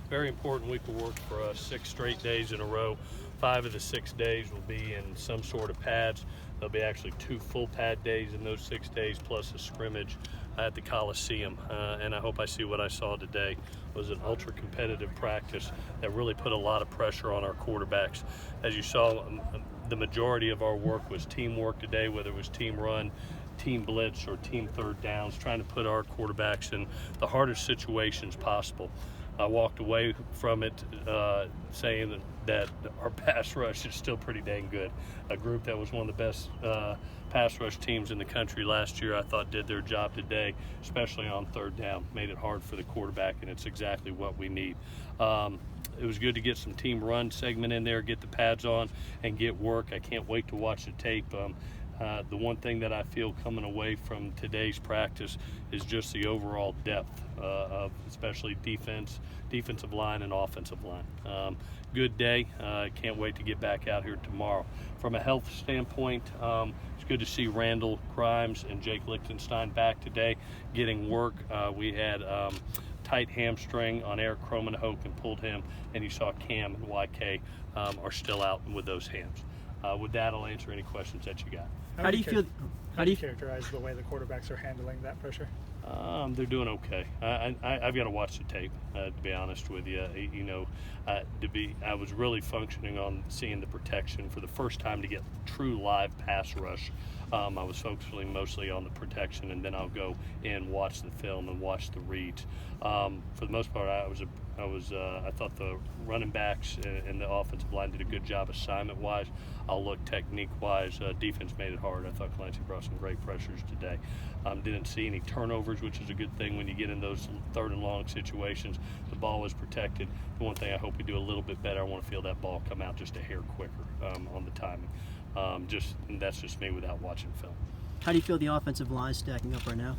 very important week of work for us. 6 straight days in a row. 5 of the 6 days will be in some sort of pads. There'll be actually 2 full pad days in those 6 days, plus a scrimmage at the Coliseum. And I hope I see what I saw today. It was an ultra competitive practice that really put a lot of pressure on our quarterbacks. As you saw, the majority of our work was teamwork today, whether it was team run, team blitz, or team third downs, trying to put our quarterbacks in the hardest situations possible. I walked away from it saying that our pass rush is still pretty dang good. A group that was one of the best pass rush teams in the country last year, I thought did their job today, especially on third down. Made it hard for the quarterback, and it's exactly what we need. It was good to get some team run segment in there, get the pads on, and get work. I can't wait to watch the tape. The one thing that I feel coming away from today's practice is just the overall depth of especially defensive line and offensive line. Good day. Can't wait to get back out here tomorrow. From a health standpoint, it's good to see Randall Grimes and Jake Lichtenstein back today getting work. We had tight hamstring on Eric Cromanhoek and pulled him, and you saw Cam and YK are still out with those hands. With that, I'll answer any questions that you got. How do you feel? How do you characterize the way the quarterbacks are handling that pressure? They're doing okay. I've got to watch the tape, to be honest with you. I was really functioning on seeing the protection for the first time to get true live pass rush. I was focusing mostly on the protection, and then I'll go in, watch the film, and watch the reads. For the most part, I thought the running backs and the offensive line did a good job assignment-wise. I'll look technique-wise. Defense made it hard. I thought Clancy brought some great pressures today. Didn't see any turnovers, which is a good thing when you get in those third and long situations. The ball was protected. The one thing I hope we do a little bit better, I want to feel that ball come out just a hair quicker on the timing. That's just me without watching film. How do you feel the offensive line stacking up right now?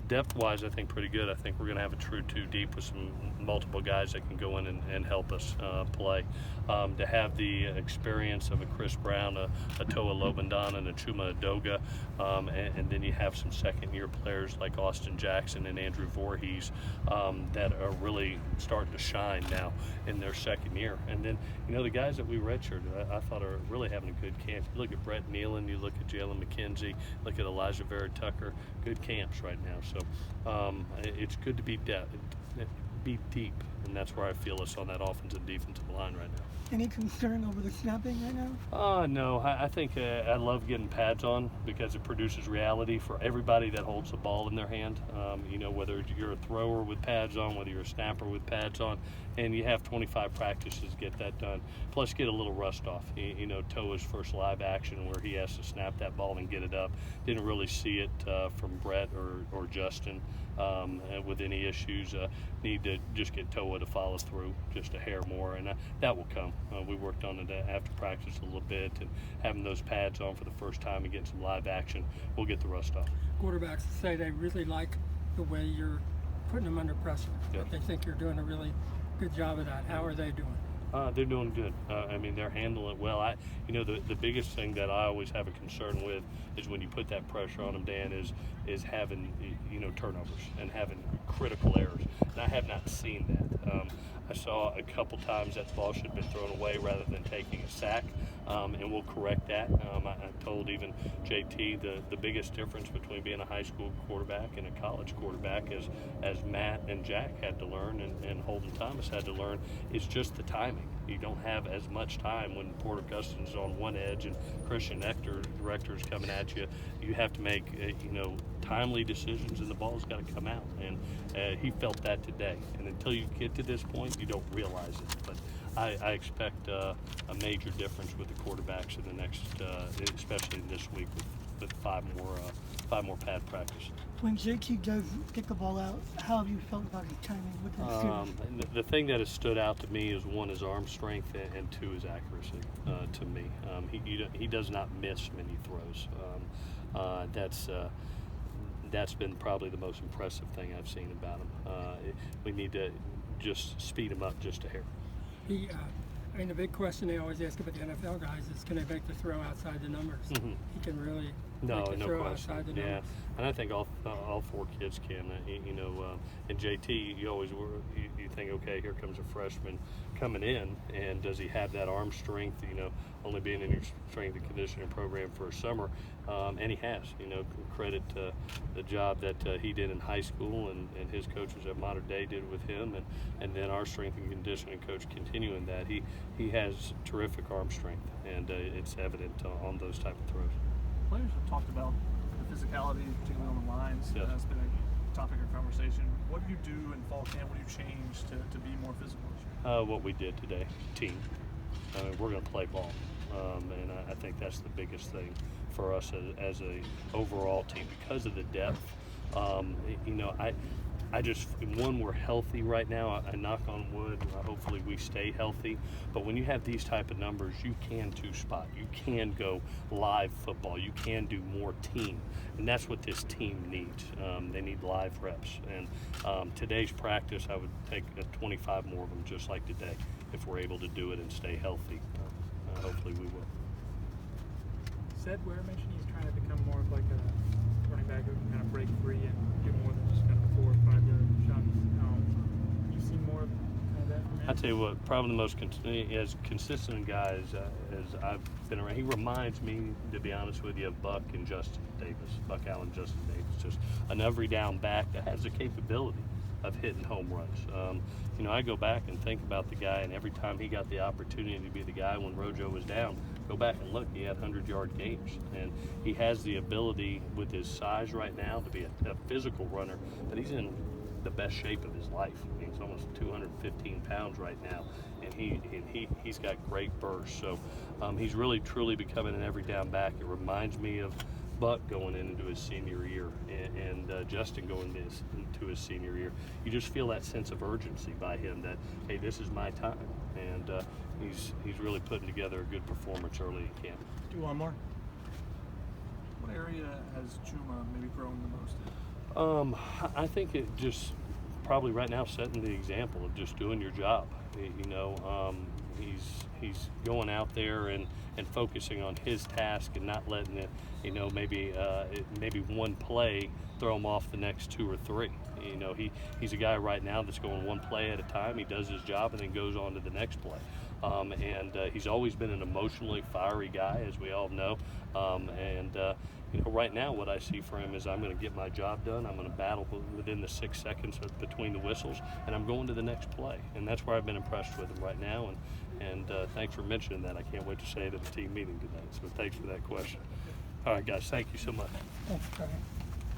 Depth-wise, I think pretty good. I think we're going to have a true 2 deep with some multiple guys that can go in and help us play. To have the experience of a Chris Brown, a Toa Lobendon, and a Chuma Adoga, and then you have some second-year players like Austin Jackson and Andrew Voorhees that are really starting to shine now in their second year. And then, the guys that we redshirted, I thought are really having a good camp. You look at Brett Nealon, you look at Jalen McKenzie, look at Elijah Vera Tucker, good camps right now. So it's good to be deep, and that's where I feel us on that offensive and defensive line right now. Any concern over the snapping right now? No, I think I love getting pads on because it produces reality for everybody that holds the ball in their hand. Whether you're a thrower with pads on, whether you're a snapper with pads on, and you have 25 practices to get that done. Plus get a little rust off. Toa's first live action where he has to snap that ball and get it up. Didn't really see it from Brett or Justin with any issues. Need to just get Toa to follow through just a hair more, and that will come. We worked on it after practice a little bit, and having those pads on for the first time and getting some live action, we'll get the rust off. Quarterbacks say they really like the way you're putting them under pressure. Yep. They think you're doing a really good job of that. How are they doing? They're doing good. They're handling it well. The biggest thing that I always have a concern with is when you put that pressure on them, Dan, is having turnovers and having critical errors. And I have not seen that. I saw a couple times that the ball should have been thrown away rather than taking a sack, and we'll correct that. I told even JT the biggest difference between being a high school quarterback and a college quarterback, as Matt and Jack had to learn and Holden Thomas had to learn, is just the timing. You don't have as much time when Porter Gustin's on one edge and Christian Rector is coming at you. You have to make timely decisions, and the ball's got to come out. And he felt that today. And until you get to this point, you don't realize it. But I expect a major difference with the quarterbacks in the next, especially this week with 5 more pad practice. When JT does get the ball out, how have you felt about his timing with his the thing that has stood out to me is 1 is arm strength, and 2 is accuracy. To me, he does not miss many throws. That's been probably the most impressive thing I've seen about him. We need to just speed him up just a hair. The big question they always ask about the NFL guys is, can they make the throw outside the numbers? Mm-hmm. He can really No, they can no throw question. outside the Yeah, numbers. and I think all four kids can. You know, in JT, you always you think, okay, here comes a freshman coming in, and does he have that arm strength? You know, only being in your strength and conditioning program for a summer, and he has. You know, credit to the job that he did in high school, and his coaches at Mater Dei did with him, and then our strength and conditioning coach continuing that. He has terrific arm strength, and it's evident on those type of throws. Players have talked about the physicality, particularly on the lines. Yes. That's been a topic of conversation. What do you do in fall camp? What do you change to be more physical? What we did today, team. I mean, we're going to play ball, and I think that's the biggest thing for us as a overall team because of the depth. You know, I just, one, we're healthy right now. I knock on wood. Hopefully we stay healthy. But when you have these type of numbers, you can two-spot. You can go live football. You can do more team. And that's what this team needs. They need live reps. And today's practice, I would take 25 more of them just like today if we're able to do it and stay healthy. Hopefully we will. Said Ware mentioned he's trying to become more of like a running back who can kind of break free and do more than just kind of 4 or 5 yard shots. You've seen more of kind of that from him? I tell you what, probably the most as consistent guy as I've been around. He reminds me, to be honest with you, of Buck and Justin Davis, Buck Allen, Justin Davis. Just an every down back that has the capability of hitting home runs. You know, I go back and think about the guy, and every time he got the opportunity to be the guy when Rojo was down, go back and look, he had 100-yard games. And he has the ability with his size right now to be a physical runner, but he's in the best shape of his life. I mean, he's almost 215 pounds right now, and he's got great burst. So he's really, truly becoming an every down back. It reminds me of Buck going into his senior year and Justin going into his senior year. You just feel that sense of urgency by him that, hey, this is my time. And he's really putting together a good performance early in camp. Do one more. What area has Chuma maybe grown the most in? I think it just probably right now setting the example of just doing your job. You know, he's going out there and focusing on his task and not letting it, you know, maybe one play throw him off the next 2 or 3. You know, he's a guy right now that's going one play at a time. He does his job and then goes on to the next play. And he's always been an emotionally fiery guy, as we all know. You know, right now what I see for him is I'm going to get my job done. I'm going to battle within the 6 seconds between the whistles, and I'm going to the next play. And that's where I've been impressed with him right now. And thanks for mentioning that. I can't wait to say it at the team meeting today. So thanks for that question. All right, guys, thank you so much. Thanks, Brian.